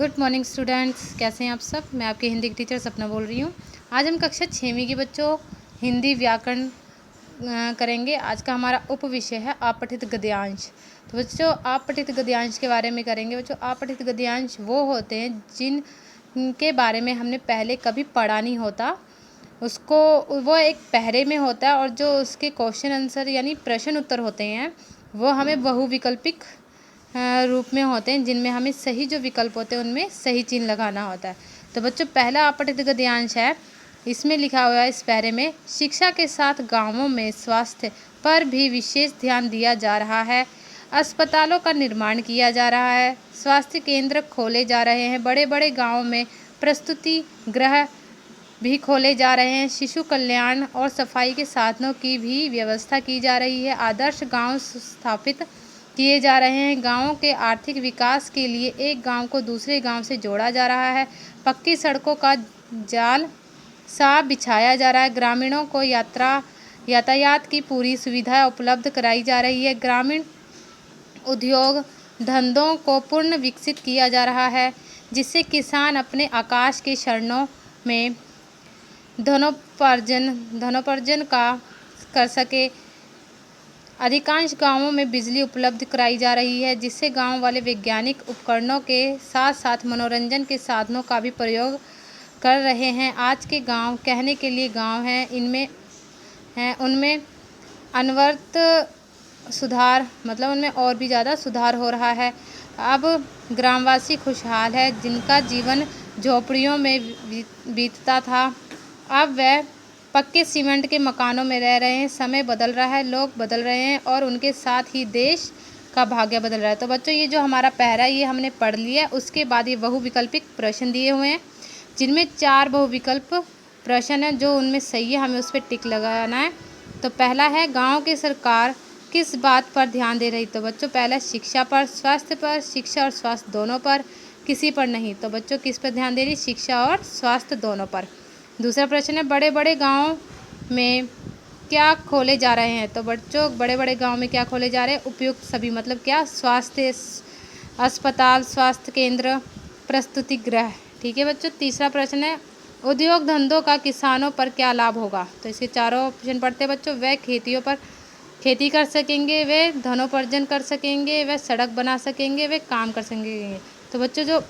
Good morning students, कैसे हैं आप सब। मैं आपकी हिंदी की टीचर सपना बोल रही हूँ। आज हम कक्षा 6वीं की बच्चों हिंदी व्याकरण करेंगे। आज का हमारा उप विषय है अपठित गद्यांश। तो बच्चों अपठित गद्यांश के बारे में करेंगे। बच्चों अपठित गद्यांश वो होते हैं जिनके बारे में हमने पहले कभी पढ़ा नहीं होता, उसको वो एक पहरे में होता है और जो उसके क्वेश्चन आंसर यानी प्रश्न उत्तर होते हैं वो हमें बहुविकल्पिक रूप में होते हैं, जिनमें हमें सही जो विकल्प होते हैं उनमें सही चिन्ह लगाना होता है। तो बच्चों पहला अपठित गद्यांश है, इसमें लिखा हुआ है इस पैरे में, शिक्षा के साथ गांवों में स्वास्थ्य पर भी विशेष ध्यान दिया जा रहा है। अस्पतालों का निर्माण किया जा रहा है, स्वास्थ्य केंद्र खोले जा रहे हैं, बड़े बड़े गाँवों में प्रस्तुति गृह भी खोले जा रहे हैं, शिशु कल्याण और सफाई के साधनों की भी व्यवस्था की जा रही है, आदर्श गांव स्थापित किए जा रहे हैं, गांवों के आर्थिक विकास के लिए एक गांव को दूसरे गांव से जोड़ा जा रहा है, पक्की सड़कों का जाल साफ बिछाया जा रहा है, ग्रामीणों को यातायात की पूरी सुविधा उपलब्ध कराई जा रही है, ग्रामीण उद्योग धंधों को पूर्ण विकसित किया जा रहा है, जिससे किसान अपने आकाश के क्षणों में धनोपार्जन का कर सके। अधिकांश गांवों में बिजली उपलब्ध कराई जा रही है, जिससे गांव वाले वैज्ञानिक उपकरणों के साथ साथ मनोरंजन के साधनों का भी प्रयोग कर रहे हैं। आज के गांव कहने के लिए गांव हैं, उनमें अनवरत सुधार मतलब उनमें और भी ज़्यादा सुधार हो रहा है। अब ग्रामवासी खुशहाल है, जिनका जीवन झोपड़ियों में बीतता था, अब वह पक्के सीमेंट के मकानों में रह रहे हैं। समय बदल रहा है, लोग बदल रहे हैं और उनके साथ ही देश का भाग्य बदल रहा है। तो बच्चों ये जो हमारा पहरा ये हमने पढ़ लिया। उसके बाद ये बहुविकल्पिक प्रश्न दिए हुए हैं, जिनमें 4 बहुविकल्प प्रश्न हैं, जो उनमें सही है हमें उस पर टिक लगाना है। तो पहला है, गाँव की सरकार किस बात पर ध्यान दे रही। तो बच्चों पहला शिक्षा पर, स्वास्थ्य पर, शिक्षा और स्वास्थ्य दोनों पर, किसी पर नहीं। तो बच्चों किस पर ध्यान दे रही, शिक्षा और स्वास्थ्य दोनों पर। दूसरा प्रश्न है, बड़े बड़े गांव में क्या खोले जा रहे हैं। तो बच्चों बड़े बड़े गांव में क्या खोले जा रहे हैं, उपयुक्त सभी मतलब क्या, स्वास्थ्य अस्पताल, स्वास्थ्य केंद्र, प्रस्तुति गृह। ठीक है बच्चों। तीसरा प्रश्न है, उद्योग धंधों का किसानों पर क्या लाभ होगा। तो इसके चारों ऑप्शन पढ़ते हैं बच्चों। वह खेती कर सकेंगे, वे धनोपार्जन कर सकेंगे, वे सड़क बना सकेंगे, वे काम कर सकेंगे। तो बच्चों जो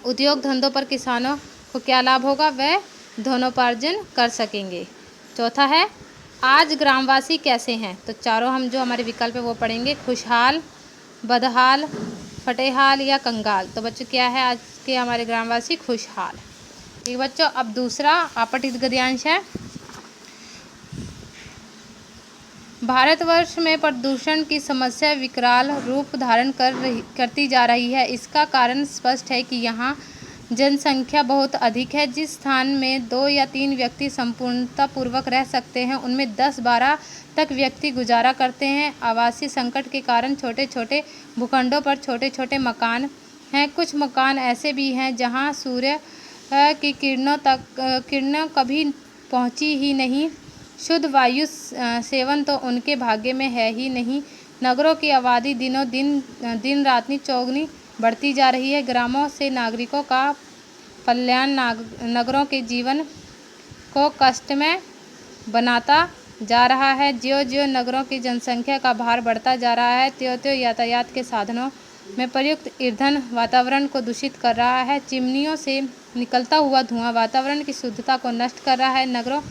उद्योग धंधों पर किसानों को क्या लाभ होगा, वह धनोपार्जन कर सकेंगे। चौथा है, आज ग्रामवासी कैसे हैं। तो चारों हम जो हमारे विकल्प है वो पढ़ेंगे, खुशहाल, बदहाल, फटेहाल या कंगाल। तो बच्चों क्या है आज के हमारे ग्रामवासी, खुशहाल। ठीक बच्चों। अब दूसरा अपठित गद्यांश है, भारतवर्ष में प्रदूषण की समस्या विकराल रूप धारण करती जा रही है। इसका कारण स्पष्ट है कि यहाँ जनसंख्या बहुत अधिक है। जिस स्थान में 2 या 3 व्यक्ति संपूर्णतापूर्वक रह सकते हैं, उनमें 10-12 तक व्यक्ति गुजारा करते हैं। आवासीय संकट के कारण छोटे छोटे भूखंडों पर छोटे छोटे मकान हैं। कुछ मकान ऐसे भी हैं जहाँ सूर्य की किरणें कभी पहुँची ही नहीं। शुद्ध वायु सेवन तो उनके भाग्य में है ही नहीं। नगरों की आबादी दिनों दिन रातनी चौगुनी बढ़ती जा रही है। ग्रामों से नागरिकों का पलायन नगरों के जीवन को कष्टमय बनाता जा रहा है। ज्यों ज्यों नगरों की जनसंख्या का भार बढ़ता जा रहा है, त्यों त्यों यातायात के साधनों में प्रयुक्त ईंधन वातावरण को दूषित कर रहा है। चिमनियों से निकलता हुआ धुआं वातावरण की शुद्धता को नष्ट कर रहा है। नगरों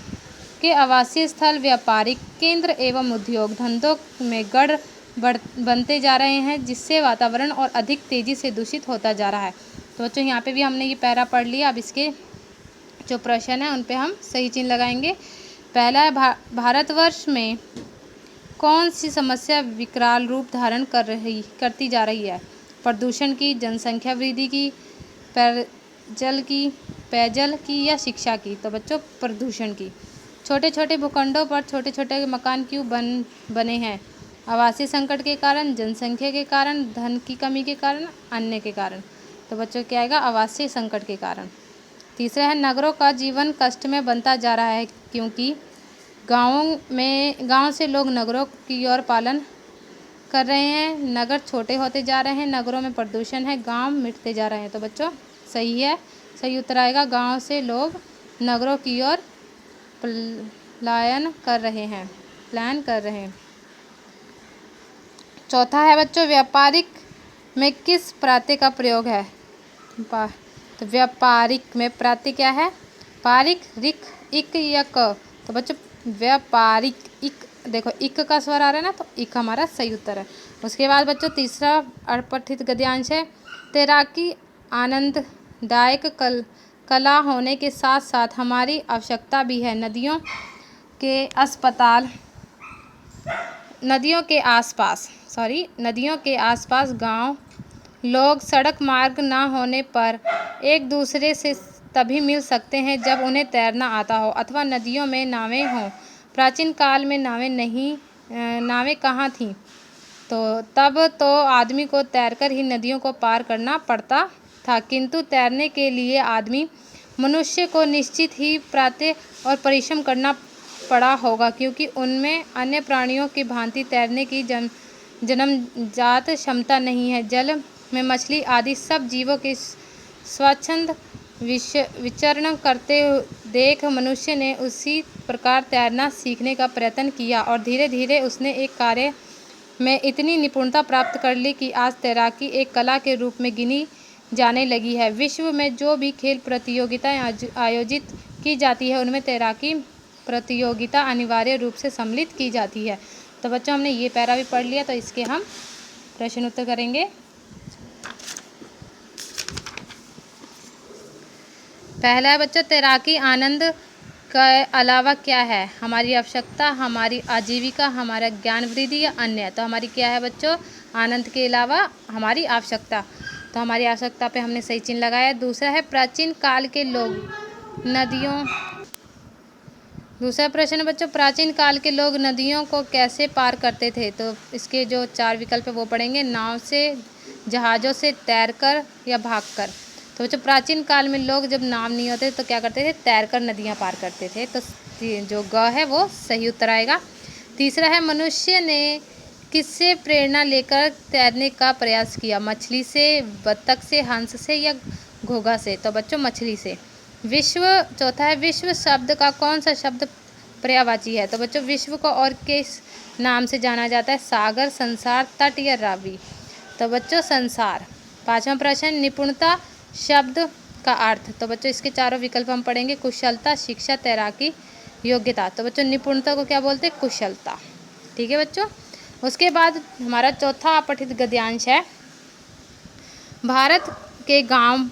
के आवासीय स्थल, व्यापारिक केंद्र एवं उद्योग धंधों में गढ़ बनते जा रहे हैं, जिससे वातावरण और अधिक तेज़ी से दूषित होता जा रहा है। तो बच्चों यहाँ पे भी हमने ये पैरा पढ़ लिया। अब इसके जो प्रश्न है उन पे हम सही चिन्ह लगाएंगे। पहला है, भारतवर्ष में कौन सी समस्या विकराल रूप धारण करती जा रही है। प्रदूषण की, जनसंख्या वृद्धि की, पेयजल की या शिक्षा की। तो बच्चों प्रदूषण की। छोटे छोटे भूखंडों पर छोटे छोटे मकान क्यों बने हैं, आवासीय संकट के कारण, जनसंख्या के कारण, धन की कमी के कारण, अन्य के कारण। तो बच्चों क्या आएगा, आवासीय संकट के कारण। तीसरा है, नगरों का जीवन कष्ट में बनता जा रहा है, क्योंकि गाँव से लोग नगरों की ओर कर रहे हैं, नगर छोटे होते जा रहे हैं, नगरों में प्रदूषण है, गांव मिटते जा रहे हैं। तो बच्चों सही है, सही उत्तर आएगा गांव से लोग नगरों की ओर प्लान कर रहे हैं। चौथा है बच्चों, व्यापारिक में किस प्रत्यय का प्रयोग है? तो व्यापारिक में प्रत्यय क्या है? पारिक, रिक, इक या क? तो बच्चों व्यापारिक, इक, देखो इक का स्वर आ रहा है ना, तो इक हमारा सही उत्तर है। उसके बाद बच्चों तीसरा अपठित गद्यांश है, तैराकी आनंददायक कला होने के साथ साथ हमारी आवश्यकता भी है। नदियों के आसपास गांव लोग सड़क मार्ग ना होने पर एक दूसरे से तभी मिल सकते हैं जब उन्हें तैरना आता हो अथवा नदियों में नावें हों। प्राचीन काल में नावें कहाँ थीं? तो तब तो आदमी को तैरकर ही नदियों को पार करना पड़ता था, किंतु तैरने के लिए मनुष्य को निश्चित ही प्रयत्न और परिश्रम करना पड़ा होगा, क्योंकि उनमें अन्य प्राणियों की भांति तैरने की जन्मजात क्षमता नहीं है। जल में मछली आदि सब जीवों के स्वच्छंद विचरण करते देख मनुष्य ने उसी प्रकार तैरना सीखने का प्रयत्न किया और धीरे धीरे उसने एक कार्य में इतनी निपुणता प्राप्त कर ली कि आज तैराकी एक कला के रूप में गिनी जाने लगी है। विश्व में जो भी खेल प्रतियोगिताएं आयोजित की जाती है उनमें तैराकी प्रतियोगिता अनिवार्य रूप से सम्मिलित की जाती है। तो बच्चों हमने ये पैरा भी पढ़ लिया, तो इसके हम प्रश्न उत्तर करेंगे। पहला है बच्चों, तैराकी आनंद के अलावा क्या है? हमारी आवश्यकता, हमारी आजीविका, हमारा ज्ञान वृद्धि या अन्य? तो हमारी क्या है बच्चों? आनंद के अलावा हमारी आवश्यकता। तो हमारी आवश्यकता पे हमने सही चिन्ह लगाया। दूसरा है, प्राचीन काल के लोग नदियों दूसरा प्रश्न है बच्चों, प्राचीन काल के लोग नदियों को कैसे पार करते थे? तो इसके जो 4 विकल्प है वो पढ़ेंगे। नाव से, जहाज़ों से, तैरकर या भागकर? तो बच्चों प्राचीन काल में लोग जब नाव नहीं होते तो क्या करते थे? तैरकर नदियाँ पार करते थे। तो जो ग है वो सही उत्तर आएगा। तीसरा है, मनुष्य ने किससे प्रेरणा लेकर तैरने का प्रयास किया? मछली से, बत्तख से, हंस से या घोंघा से? तो बच्चों मछली से। चौथा है, विश्व शब्द का कौन सा शब्द पर्यायवाची है? तो बच्चों विश्व को और किस नाम से जाना जाता है? सागर, संसार, तट या रावी? तो बच्चों संसार। पांचवा प्रश्न, निपुणता शब्द का अर्थ? तो बच्चों इसके चारों विकल्प हम पढ़ेंगे। कुशलता, शिक्षा, तैराकी, योग्यता। तो बच्चों निपुणता को क्या बोलते हैं? कुशलता। ठीक है बच्चों। उसके बाद हमारा चौथा अपठित गद्यांश है, भारत के गांव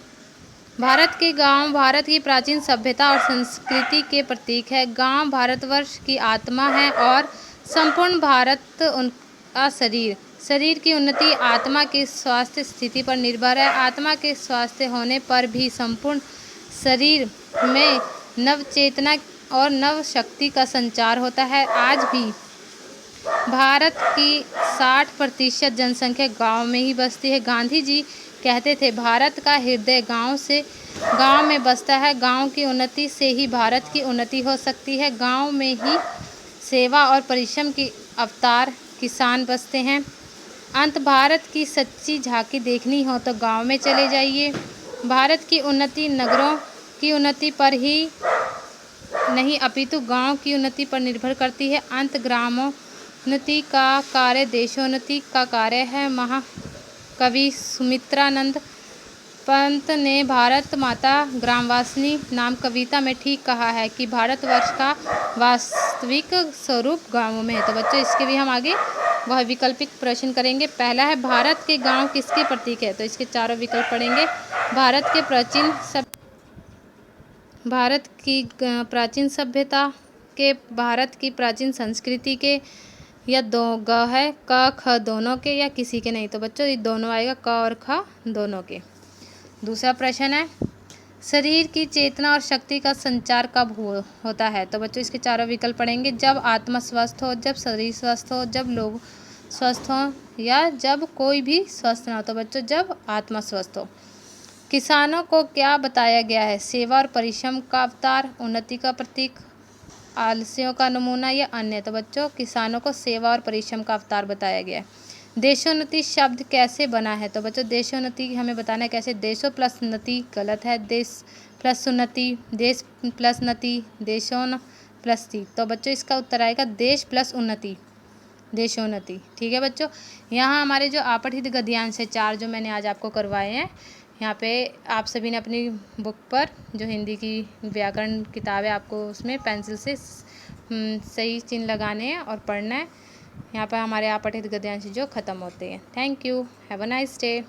भारत की प्राचीन सभ्यता और संस्कृति के प्रतीक है। गांव भारतवर्ष की आत्मा है और संपूर्ण भारत उनका शरीर की उन्नति आत्मा की स्वास्थ्य स्थिति पर निर्भर है। आत्मा के स्वास्थ्य होने पर भी संपूर्ण शरीर में नव चेतना और नव शक्ति का संचार होता है। आज भी भारत की 60% जनसंख्या गांव में ही बसती है। गांधी जी कहते थे, भारत का हृदय गांव में बसता है। गांव की उन्नति से ही भारत की उन्नति हो सकती है। गांव में ही सेवा और परिश्रम की अवतार किसान बसते हैं। अंत भारत की सच्ची झांकी देखनी हो तो गांव में चले जाइए। भारत की उन्नति नगरों की उन्नति पर ही नहीं अपितु गांव की उन्नति पर निर्भर करती है। अंत ग्रामोन्नति का कार्य देशोन्नति का कार्य है। महाकवि सुमित्रानंद पंत ने भारत माता ग्रामवासिनी नाम कविता में ठीक कहा है कि भारतवर्ष का वास्तविक स्वरूप गांवों में है। तो बच्चों इसके भी हम आगे वह विकल्पिक प्रश्न करेंगे। पहला है, भारत के गांव किसके प्रतीक है? तो इसके चारों विकल्प पढ़ेंगे। भारत की प्राचीन सभ्यता के, भारत की प्राचीन संस्कृति के, या दो ग है, क ख दोनों के या किसी के नहीं? तो बच्चों ये दोनों आएगा, क और ख दोनों के। दूसरा प्रश्न है, शरीर की चेतना और शक्ति का संचार कब होता है? तो बच्चों इसके चारों विकल्प पढ़ेंगे। जब आत्मा स्वस्थ हो, जब शरीर स्वस्थ हो, जब लोग स्वस्थ हो या जब कोई भी स्वस्थ ना हो? तो बच्चों जब आत्मा स्वस्थ हो। किसानों को क्या बताया गया है? सेवा और परिश्रम का अवतार, उन्नति का प्रतीक, आलस्यों का नमूना या अन्य? तो बच्चों किसानों को सेवा और परिश्रम का अवतार बताया गया है। देशोन्नति शब्द कैसे बना है? तो बच्चों देशोन्नति हमें बताना है कैसे। देशो प्लस उन्नति गलत है, देश प्लस उन्नति, देश प्लस नति, देशोन प्लस ती। तो बच्चों इसका उत्तर आएगा देश प्लस उन्नति, देशोन्नति। ठीक है बच्चों, यहाँ हमारे जो अपठित गद्यांश है 4 जो मैंने आज आपको करवाए हैं, यहाँ पे आप सभी ने अपनी बुक पर जो हिंदी की व्याकरण किताब है आपको उसमें पेंसिल से सही चिन्ह लगाने हैं और पढ़ना है। यहाँ पर हमारे अपठित गद्यांश जो ख़त्म होते हैं। Thank you, have a nice day.